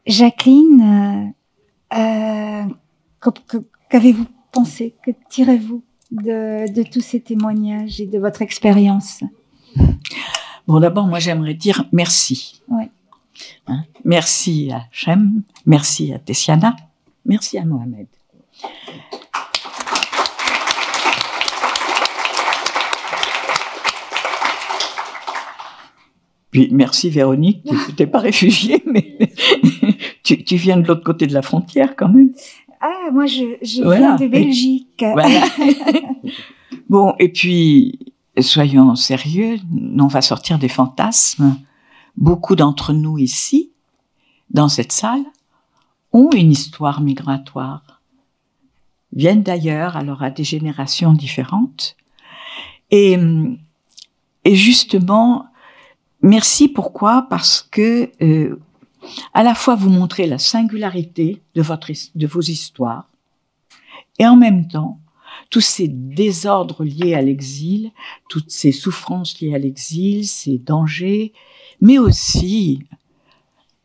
Jacqueline, qu'avez-vous pensé? Que tirez-vous de tous ces témoignages et de votre expérience? Bon, d'abord, moi, j'aimerais dire merci. Oui. Hein? Merci à Chem, merci à Tessiana, merci à Mohamed. Puis merci Véronique, tu n'es pas réfugiée, mais tu viens de l'autre côté de la frontière quand même. Ah, moi je viens de Belgique. Voilà. Bon, et puis, soyons sérieux, on va sortir des fantasmes. Beaucoup d'entre nous ici, dans cette salle, ont une histoire migratoire, viennent d'ailleurs, alors à des générations différentes. Et justement, merci, pourquoi? Parce que à la fois vous montrez la singularité de vos histoires, et en même temps, tous ces désordres liés à l'exil, toutes ces souffrances liées à l'exil, ces dangers, mais aussi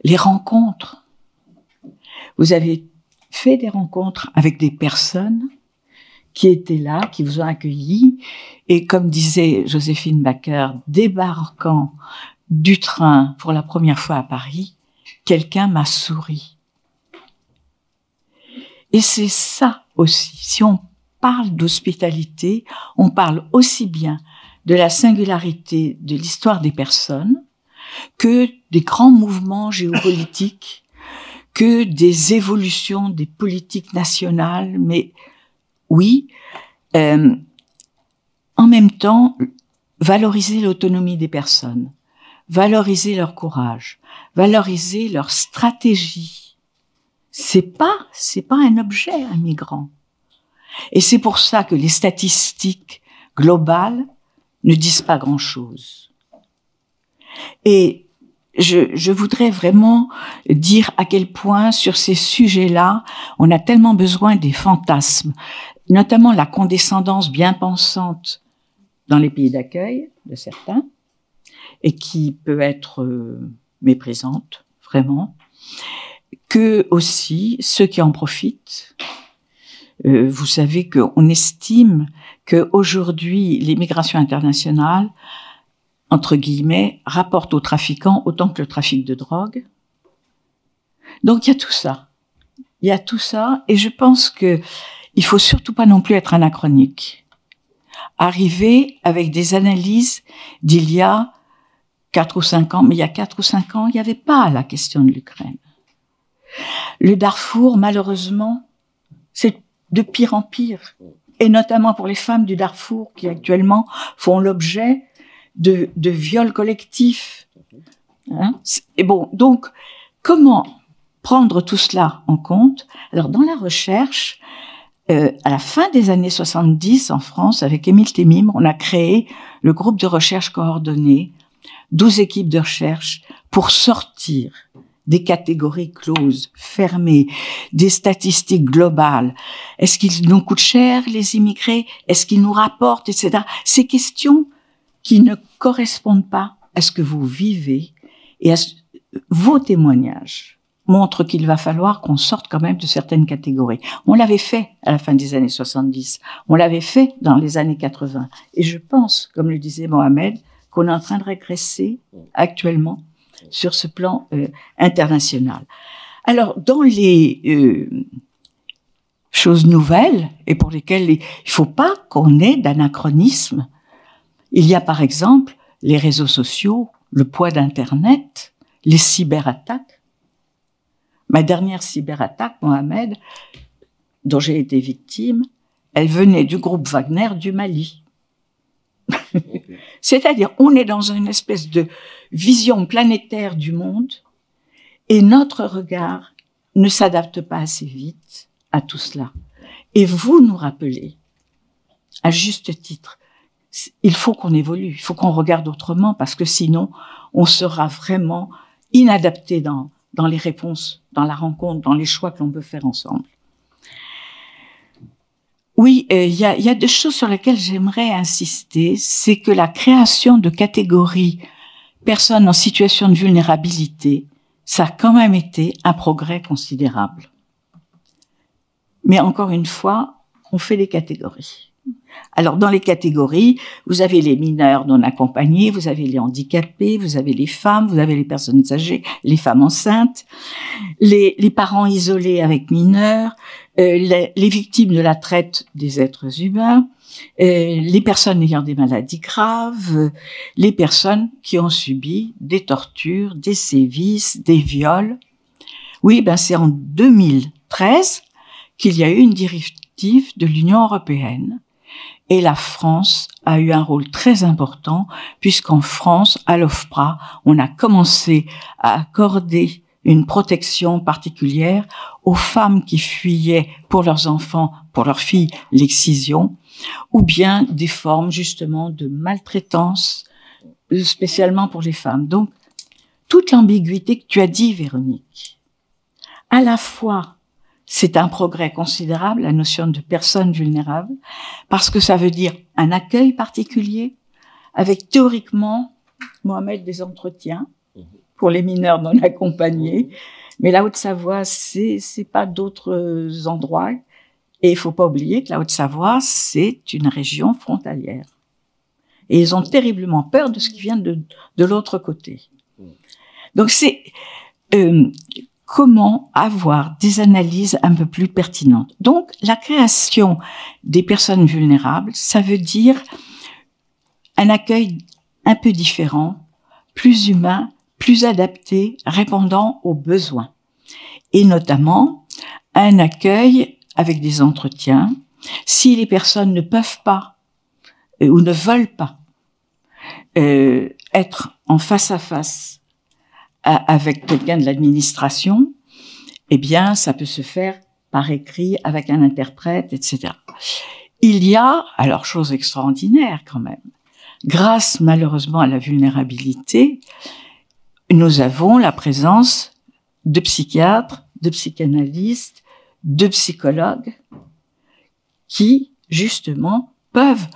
les rencontres. Vous avez fait des rencontres avec des personnes qui étaient là, qui vous ont accueillis, et comme disait Joséphine Baker, débarquant du train pour la première fois à Paris, quelqu'un m'a souri. Et c'est ça aussi, si on parle d'hospitalité, on parle aussi bien de la singularité de l'histoire des personnes que des grands mouvements géopolitiques, que des évolutions des politiques nationales, mais oui, en même temps, valoriser l'autonomie des personnes, valoriser leur courage, valoriser leur stratégie. C'est pas un objet, un migrant. Et c'est pour ça que les statistiques globales ne disent pas grand-chose. Et je voudrais vraiment dire à quel point sur ces sujets-là, on a tellement besoin des fantasmes, notamment la condescendance bien pensante dans les pays d'accueil de certains, et qui peut être méprisante, vraiment, que aussi ceux qui en profitent. Vous savez qu'on estime qu'aujourd'hui, les migrations internationales, entre guillemets, rapportent aux trafiquants autant que le trafic de drogue. Donc il y a tout ça. Il y a tout ça, et je pense que il faut surtout pas non plus être anachronique. Arriver avec des analyses d'il y a 4 ou 5 ans, mais il y a 4 ou 5 ans, il n'y avait pas la question de l'Ukraine. Le Darfour, malheureusement, c'est de pire en pire, et notamment pour les femmes du Darfour qui actuellement font l'objet de viols collectifs. Hein? Et bon, donc, comment prendre tout cela en compte? Alors, dans la recherche, à la fin des années 70, en France, avec Émile Témime, on a créé le groupe de recherche coordonné, 12 équipes de recherche, pour sortir des catégories closes, fermées, des statistiques globales. Est-ce qu'ils nous coûtent cher, les immigrés? Est-ce qu'ils nous rapportent, etc. Ces questions qui ne correspondent pas à ce que vous vivez et à vos témoignages montrent qu'il va falloir qu'on sorte quand même de certaines catégories. On l'avait fait à la fin des années 70, on l'avait fait dans les années 80. Et je pense, comme le disait Mohamed, qu'on est en train de régresser actuellement sur ce plan international. Alors, dans les choses nouvelles, et pour lesquelles il ne faut pas qu'on ait d'anachronisme, il y a par exemple les réseaux sociaux, le poids d'Internet, les cyberattaques. Ma dernière cyberattaque, Mohamed, dont j'ai été victime, elle venait du groupe Wagner du Mali. C'est-à-dire, on est dans une espèce de vision planétaire du monde et notre regard ne s'adapte pas assez vite à tout cela. Et vous nous rappelez, à juste titre, il faut qu'on évolue, il faut qu'on regarde autrement parce que sinon, on sera vraiment inadapté dans les réponses, dans la rencontre, dans les choix que l'on peut faire ensemble. Oui, il y a deux choses sur lesquelles j'aimerais insister. C'est que la création de catégories personnes en situation de vulnérabilité ça a quand même été un progrès considérable. Mais encore une fois, on fait des catégories. Alors, dans les catégories, vous avez les mineurs non accompagnés, vous avez les handicapés, vous avez les femmes, vous avez les personnes âgées, les femmes enceintes, les parents isolés avec mineurs, les victimes de la traite des êtres humains, les personnes ayant des maladies graves, les personnes qui ont subi des tortures, des sévices, des viols. Oui, ben c'est en 2013 qu'il y a eu une directive de l'Union européenne. Et la France a eu un rôle très important, puisqu'en France, à l'OFPRA, on a commencé à accorder une protection particulière aux femmes qui fuyaient pour leurs enfants, pour leurs filles, l'excision, ou bien des formes justement de maltraitance, spécialement pour les femmes. Donc, toute l'ambiguïté que tu as dit, Véronique, à la fois, c'est un progrès considérable, la notion de personne vulnérable, parce que ça veut dire un accueil particulier, avec théoriquement, Mohamed, des entretiens pour les mineurs non accompagnés. Mais la Haute-Savoie, c'est pas d'autres endroits. Et il faut pas oublier que la Haute-Savoie, c'est une région frontalière. Et ils ont terriblement peur de ce qui vient de l'autre côté. Donc c'est comment avoir des analyses un peu plus pertinentes. Donc la création des personnes vulnérables, ça veut dire un accueil un peu différent, plus humain, plus adapté, répondant aux besoins. Et notamment un accueil avec des entretiens. Si les personnes ne peuvent pas ou ne veulent pas être en face à face avec quelqu'un de l'administration, eh bien, ça peut se faire par écrit avec un interprète, etc. Il y a, alors chose extraordinaire quand même, grâce malheureusement à la vulnérabilité, nous avons la présence de psychiatres, de psychanalystes, de psychologues qui, justement, peuvent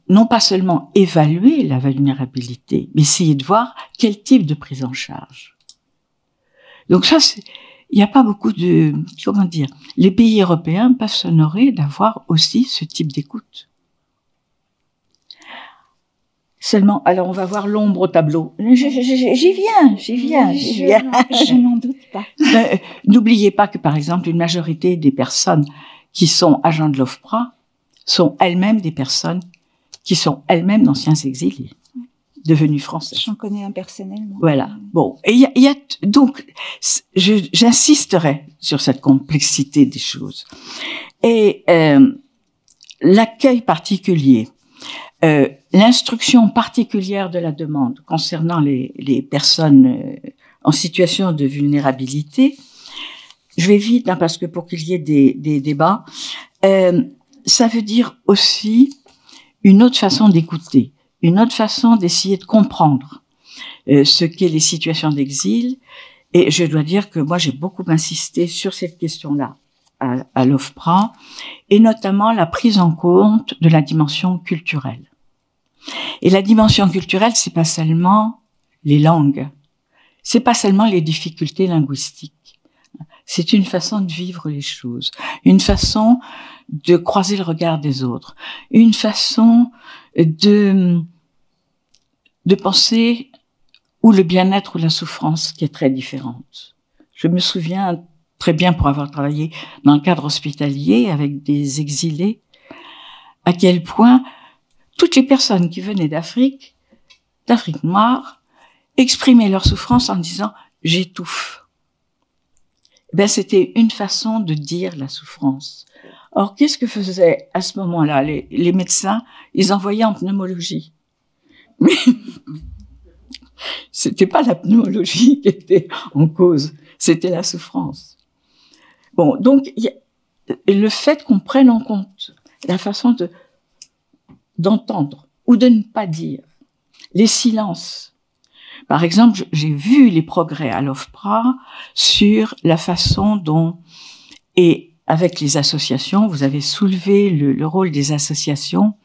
non pas seulement évaluer la vulnérabilité, mais essayer de voir quel type de prise en charge. Donc ça, il n'y a pas beaucoup de... Comment dire? Les pays européens peuvent s'honorer d'avoir aussi ce type d'écoute. Seulement, alors on va voir l'ombre au tableau. J'y viens. Je n'en doute pas. N'oubliez pas que, par exemple, une majorité des personnes qui sont agents de l'OFPRA sont elles-mêmes des personnes qui sont elles-mêmes d'anciens exilés, devenus français. J'en connais un personnellement. Voilà. Bon, et il y a donc, j'insisterai sur cette complexité des choses. Et l'accueil particulier, l'instruction particulière de la demande concernant les personnes en situation de vulnérabilité, je vais vite, hein, parce que pour qu'il y ait des débats, ça veut dire aussi une autre façon d'écouter, une autre façon d'essayer de comprendre ce qu'est les situations d'exil. Et je dois dire que moi, j'ai beaucoup insisté sur cette question-là à l'OFPRA, et notamment la prise en compte de la dimension culturelle. Et la dimension culturelle, c'est pas seulement les langues, c'est pas seulement les difficultés linguistiques. C'est une façon de vivre les choses, une façon de croiser le regard des autres, une façon de penser ou le bien-être ou la souffrance qui est très différente. Je me souviens très bien, pour avoir travaillé dans le cadre hospitalier avec des exilés, à quel point toutes les personnes qui venaient d'Afrique noire, exprimaient leur souffrance en disant « j'étouffe ». Ben, c'était une façon de dire la souffrance. Or, qu'est-ce que faisaient à ce moment-là les médecins? Ils envoyaient en pneumologie. Mais c'était pas la pneumologie qui était en cause, c'était la souffrance. Bon, donc le fait qu'on prenne en compte la façon d'entendre ou de ne pas dire, les silences. Par exemple, j'ai vu les progrès à l'OFPRA sur la façon dont, et avec les associations, vous avez soulevé le rôle des associations,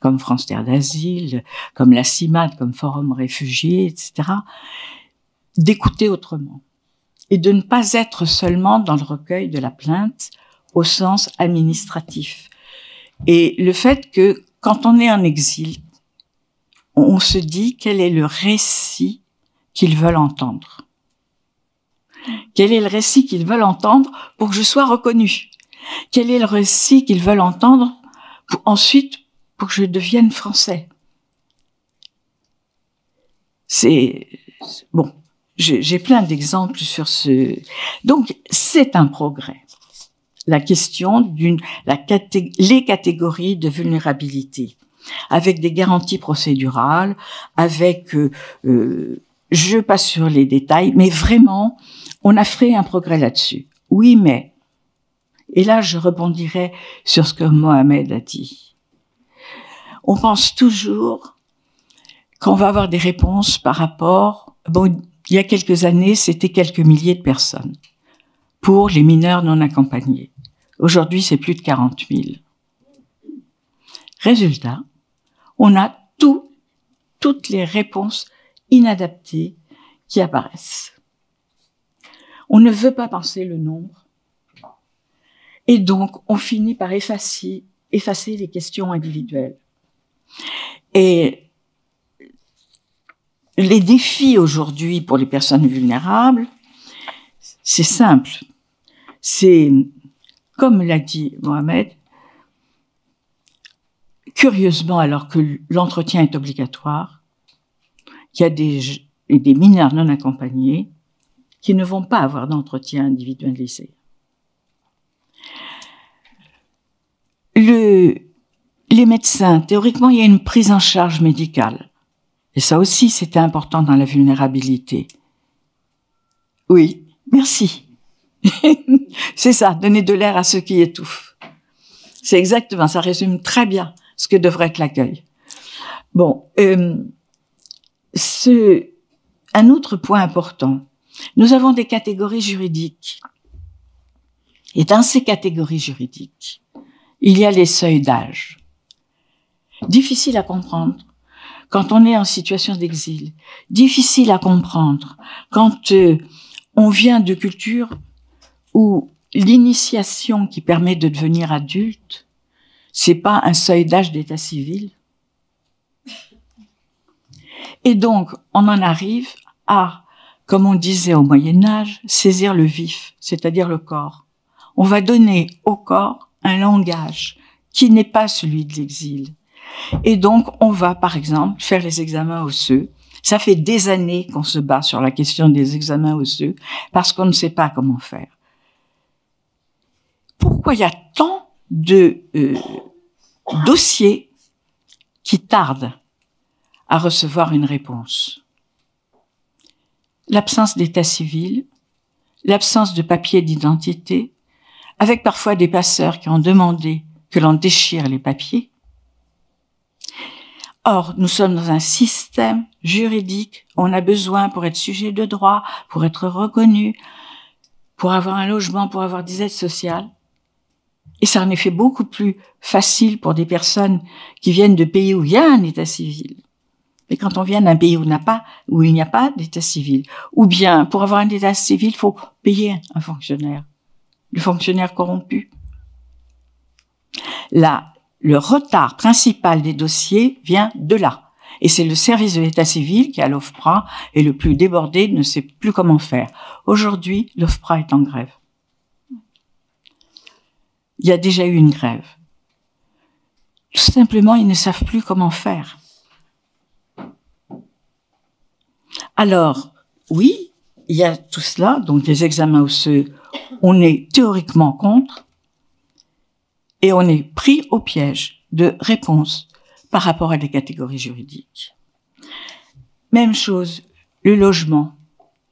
comme France Terre d'Asile, comme la CIMAD, comme Forum Réfugiés, etc. d'écouter autrement et de ne pas être seulement dans le recueil de la plainte au sens administratif. Et le fait que quand on est en exil, on se dit quel est le récit qu'ils veulent entendre. Quel est le récit qu'ils veulent entendre pour que je sois reconnue? Quel est le récit qu'ils veulent entendre ensuite pour que je devienne français? C'est bon, j'ai plein d'exemples sur ce. Donc c'est un progrès. La question les catégories de vulnérabilité, avec des garanties procédurales, avec je passe sur les détails, mais vraiment on a fait un progrès là-dessus. Oui, mais et là je rebondirai sur ce que Mohamed a dit. On pense toujours qu'on va avoir des réponses par rapport. Bon, il y a quelques années, c'était quelques milliers de personnes pour les mineurs non accompagnés. Aujourd'hui, c'est plus de 40 000. Résultat, on a toutes les réponses inadaptées qui apparaissent. On ne veut pas penser le nombre. Et donc, on finit par effacer les questions individuelles. Et les défis aujourd'hui pour les personnes vulnérables, c'est simple. C'est, comme l'a dit Mohamed, curieusement, alors que l'entretien est obligatoire, il y a des mineurs non accompagnés qui ne vont pas avoir d'entretien individualisé. Les médecins, théoriquement, il y a une prise en charge médicale. Et ça aussi, c'était important dans la vulnérabilité. Oui, merci. C'est ça, donner de l'air à ceux qui étouffent. C'est exactement, ça résume très bien ce que devrait être l'accueil. Bon, un autre point important. Nous avons des catégories juridiques. Et dans ces catégories juridiques, il y a les seuils d'âge. Difficile à comprendre quand on est en situation d'exil. Difficile à comprendre quand on vient de cultures où l'initiation qui permet de devenir adulte, c'est pas un seuil d'âge d'état civil. Et donc, on en arrive à, comme on disait au Moyen-Âge, saisir le vif, c'est-à-dire le corps. On va donner au corps un langage qui n'est pas celui de l'exil. Et donc, on va, par exemple, faire les examens osseux. Ça fait des années qu'on se bat sur la question des examens osseux parce qu'on ne sait pas comment faire. Pourquoi il y a tant de dossiers qui tardent à recevoir une réponse? L'absence d'état civil, l'absence de papier d'identité, avec parfois des passeurs qui ont demandé que l'on déchire les papiers. Or, nous sommes dans un système juridique, on a besoin pour être sujet de droit, pour être reconnu, pour avoir un logement, pour avoir des aides sociales. Et ça en est fait beaucoup plus facile pour des personnes qui viennent de pays où il y a un état civil. Mais quand on vient d'un pays où il n'y a pas d'état civil, ou bien pour avoir un état civil, il faut payer un fonctionnaire, le fonctionnaire corrompu. Là, le retard principal des dossiers vient de là. Et c'est le service de l'état civil qui, à l'OFPRA, est le plus débordé, ne sait plus comment faire. Aujourd'hui, l'OFPRA est en grève. Il y a déjà eu une grève. Tout simplement, ils ne savent plus comment faire. Alors, oui, il y a tout cela, donc les examens osseux, on est théoriquement contre, et on est pris au piège de réponses par rapport à des catégories juridiques. Même chose, le logement.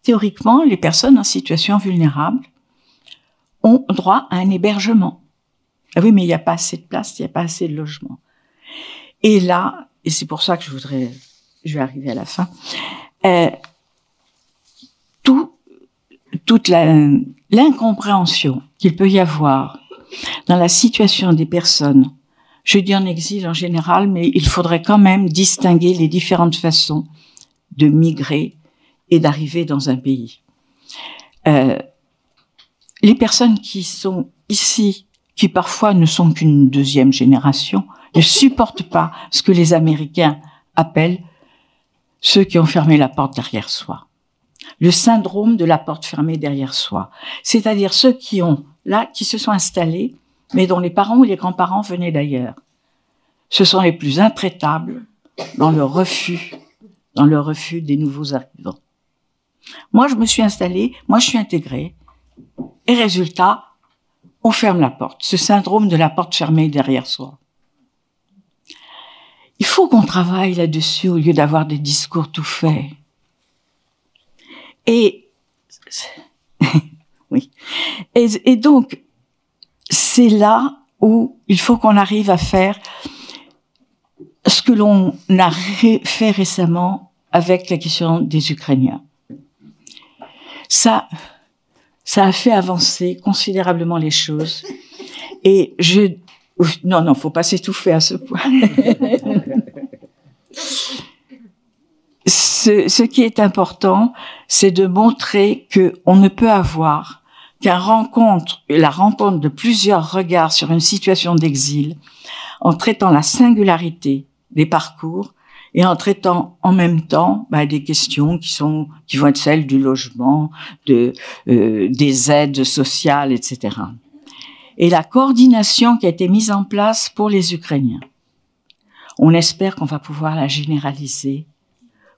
Théoriquement, les personnes en situation vulnérable ont droit à un hébergement. Ah oui, mais il n'y a pas assez de place, il n'y a pas assez de logement. Et là, et c'est pour ça que je vais arriver à la fin, toute l'incompréhension qu'il peut y avoir dans la situation des personnes, je dis en exil en général, mais il faudrait quand même distinguer les différentes façons de migrer et d'arriver dans un pays. Les personnes qui sont ici, qui parfois ne sont qu'une deuxième génération, ne supportent pas ce que les Américains appellent ceux qui ont fermé la porte derrière soi. Le syndrome de la porte fermée derrière soi. C'est-à-dire ceux qui se sont installés, mais dont les parents ou les grands-parents venaient d'ailleurs. Ce sont les plus intraitables dans le refus des nouveaux arrivants. Moi, je me suis installée, moi, je suis intégrée, et résultat, on ferme la porte. Ce syndrome de la porte fermée derrière soi. Il faut qu'on travaille là-dessus au lieu d'avoir des discours tout faits. Et oui. Et donc, c'est là où il faut qu'on arrive à faire ce que l'on a fait récemment avec la question des Ukrainiens. Ça a fait avancer considérablement les choses. Et non, faut pas s'étouffer à ce point. Ce qui est important, c'est de montrer qu'on ne peut avoir la rencontre de plusieurs regards sur une situation d'exil en traitant la singularité des parcours et en traitant en même temps des questions qui vont être celles du logement, des aides sociales, etc. Et la coordination qui a été mise en place pour les Ukrainiens, on espère qu'on va pouvoir la généraliser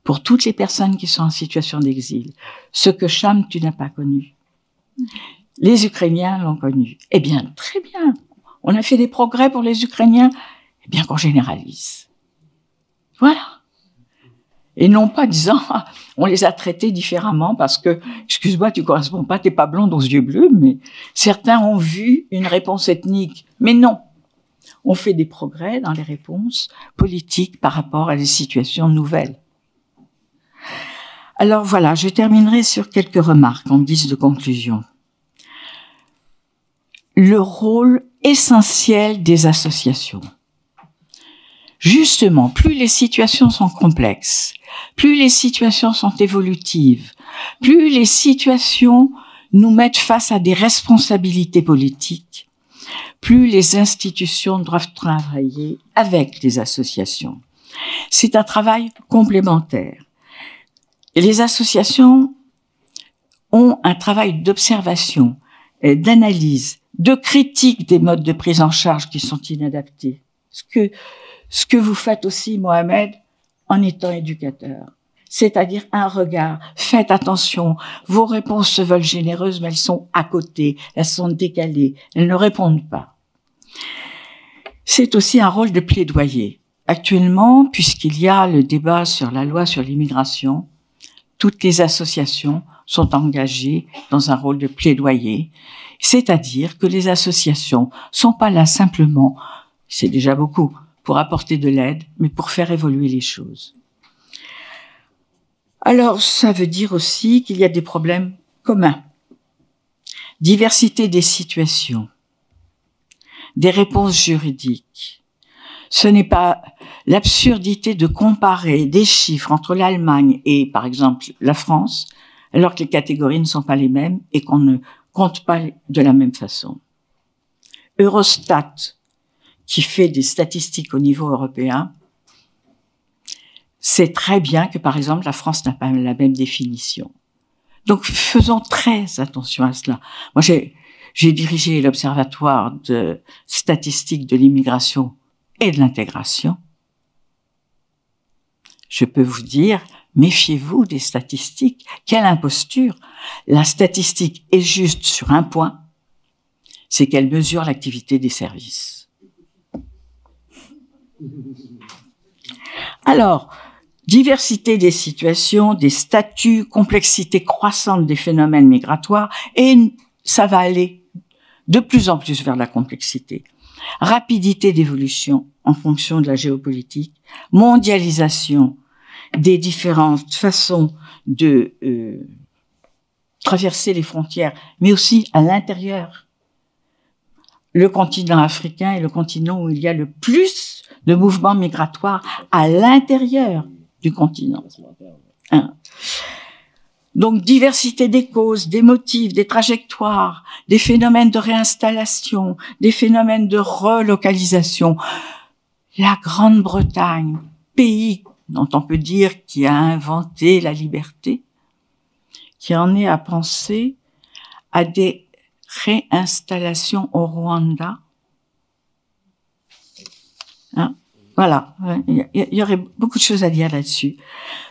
pour toutes les personnes qui sont en situation d'exil. Ce que Cham, tu n'as pas connu. Les Ukrainiens l'ont connu. Eh bien, très bien. On a fait des progrès pour les Ukrainiens. Eh bien, qu'on généralise. Voilà. Et non pas disant, on les a traités différemment parce que, excuse-moi, tu corresponds pas, t'es pas blonde aux yeux bleus, mais certains ont vu une réponse ethnique. Mais non. On fait des progrès dans les réponses politiques par rapport à des situations nouvelles. Alors voilà, je terminerai sur quelques remarques en guise de conclusion. Le rôle essentiel des associations. Justement, plus les situations sont complexes, plus les situations sont évolutives, plus les situations nous mettent face à des responsabilités politiques, plus les institutions doivent travailler avec les associations. C'est un travail complémentaire. Et les associations ont un travail d'observation, d'analyse, de critique des modes de prise en charge qui sont inadaptés. Ce que vous faites aussi, Mohamed, en étant éducateur. C'est-à-dire un regard. Faites attention. Vos réponses se veulent généreuses, mais elles sont à côté. Elles sont décalées. Elles ne répondent pas. C'est aussi un rôle de plaidoyer. Actuellement, puisqu'il y a le débat sur la loi sur l'immigration, toutes les associations sont engagées dans un rôle de plaidoyer. C'est-à-dire que les associations sont pas là simplement, c'est déjà beaucoup, pour apporter de l'aide, mais pour faire évoluer les choses. Alors, ça veut dire aussi qu'il y a des problèmes communs. Diversité des situations, des réponses juridiques. Ce n'est pas l'absurdité de comparer des chiffres entre l'Allemagne et, par exemple, la France, alors que les catégories ne sont pas les mêmes et qu'on ne compte pas de la même façon. Eurostat, qui fait des statistiques au niveau européen, sait très bien que, par exemple, la France n'a pas la même définition. Donc, faisons très attention à cela. Moi, j'ai dirigé l'Observatoire de statistiques de l'immigration et de l'intégration. Je peux vous dire, méfiez-vous des statistiques. Quelle imposture! La statistique est juste sur un point, c'est qu'elle mesure l'activité des services. Alors, diversité des situations, des statuts, complexité croissante des phénomènes migratoires, et ça va aller de plus en plus vers la complexité. Rapidité d'évolution en fonction de la géopolitique, mondialisation des différentes façons de traverser les frontières, mais aussi à l'intérieur. Le continent africain est le continent où il y a le plus de mouvements migratoires à l'intérieur du continent. Donc, diversité des causes, des motifs, des trajectoires, des phénomènes de réinstallation, des phénomènes de relocalisation. La Grande-Bretagne, pays dont on peut dire qui a inventé la liberté, qui en est à penser à des réinstallations au Rwanda. Hein? Voilà, il y aurait beaucoup de choses à dire là-dessus.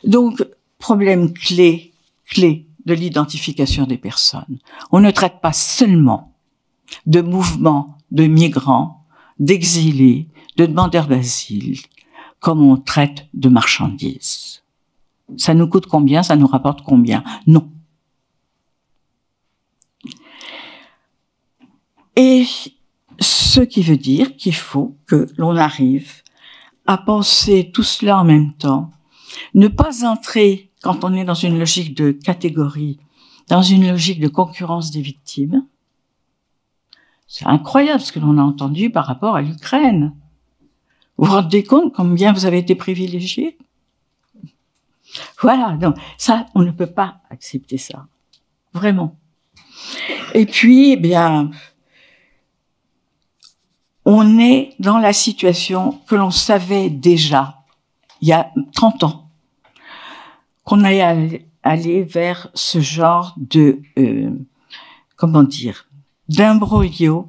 Donc, problème clé de l'identification des personnes. On ne traite pas seulement de mouvements de migrants, d'exilés, de demandeurs d'asile, comme on traite de marchandises. Ça nous coûte combien? Ça nous rapporte combien? Non. Et ce qui veut dire qu'il faut que l'on arrive à penser tout cela en même temps, ne pas entrer, quand on est dans une logique de catégorie, dans une logique de concurrence des victimes. C'est incroyable ce que l'on a entendu par rapport à l'Ukraine. Vous vous rendez compte combien vous avez été privilégiés? Voilà, donc ça, on ne peut pas accepter ça. Vraiment. Et puis, eh bien, on est dans la situation que l'on savait déjà, il y a 30 ans, qu'on allait aller vers ce genre de, d'imbroglio,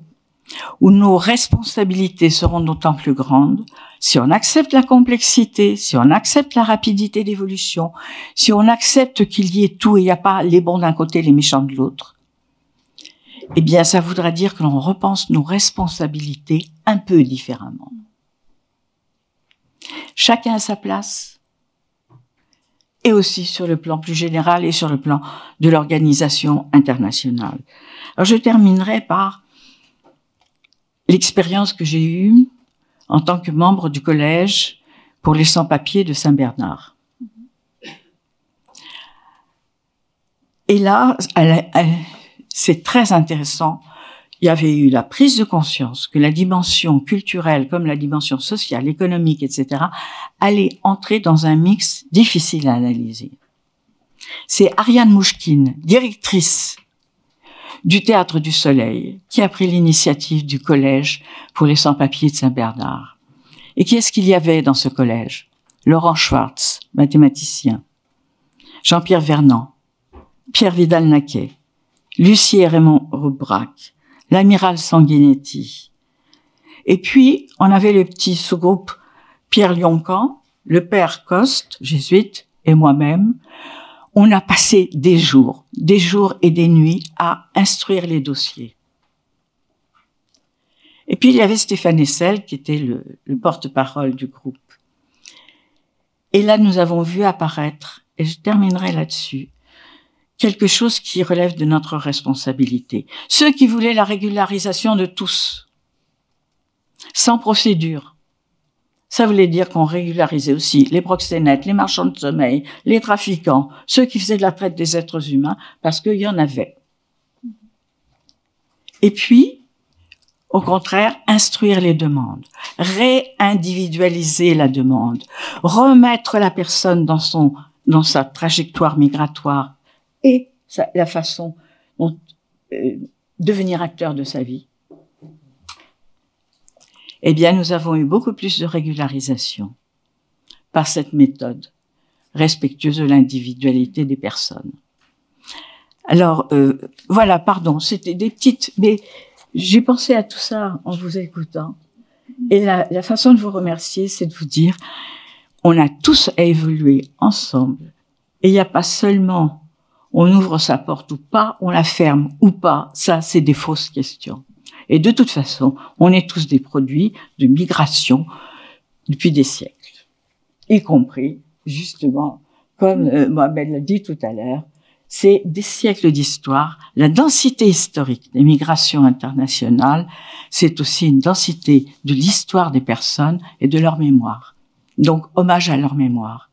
où nos responsabilités seront d'autant plus grandes si on accepte la complexité, si on accepte la rapidité d'évolution, si on accepte qu'il y ait tout et il n'y a pas les bons d'un côté, les méchants de l'autre. Eh bien, ça voudra dire que l'on repense nos responsabilités un peu différemment. Chacun à sa place, et aussi sur le plan plus général et sur le plan de l'organisation internationale. Alors, je terminerai par l'expérience que j'ai eue en tant que membre du collège pour les sans-papiers de Saint-Bernard. Et là, c'est très intéressant. Il y avait eu la prise de conscience que la dimension culturelle, comme la dimension sociale, économique, etc., allait entrer dans un mix difficile à analyser. C'est Ariane Mouchkine, directrice du Théâtre du Soleil, qui a pris l'initiative du collège pour les sans-papiers de Saint-Bernard. Et qui est-ce qu'il y avait dans ce collège? Laurent Schwartz, mathématicien, Jean-Pierre Vernant, Pierre Vidal-Naquet, Lucie et Raymond Roubrac, l'amiral Sanguinetti. Et puis, on avait le petit sous-groupe Pierre Lioncan, le père Coste, jésuite, et moi-même. On a passé des jours et des nuits à instruire les dossiers. Et puis, il y avait Stéphane Hessel, qui était le porte-parole du groupe. Et là, nous avons vu apparaître, et je terminerai là-dessus, quelque chose qui relève de notre responsabilité. Ceux qui voulaient la régularisation de tous, sans procédure. Ça voulait dire qu'on régularisait aussi les proxénètes, les marchands de sommeil, les trafiquants, ceux qui faisaient de la traite des êtres humains, parce qu'il y en avait. Et puis, au contraire, instruire les demandes, réindividualiser la demande, remettre la personne dans sa trajectoire migratoire et la façon dont devenir acteur de sa vie. Eh bien, nous avons eu beaucoup plus de régularisation par cette méthode respectueuse de l'individualité des personnes. Alors, voilà, pardon, c'était des petites... Mais j'ai pensé à tout ça en vous écoutant. Et la façon de vous remercier, c'est de vous dire, on a tous à évoluer ensemble. Et il n'y a pas seulement on ouvre sa porte ou pas, on la ferme ou pas. Ça, c'est des fausses questions. Et de toute façon, on est tous des produits de migration depuis des siècles. Y compris, justement, comme Mohamed l'a dit tout à l'heure, c'est des siècles d'histoire. La densité historique des migrations internationales, c'est aussi une densité de l'histoire des personnes et de leur mémoire. Donc, hommage à leur mémoire.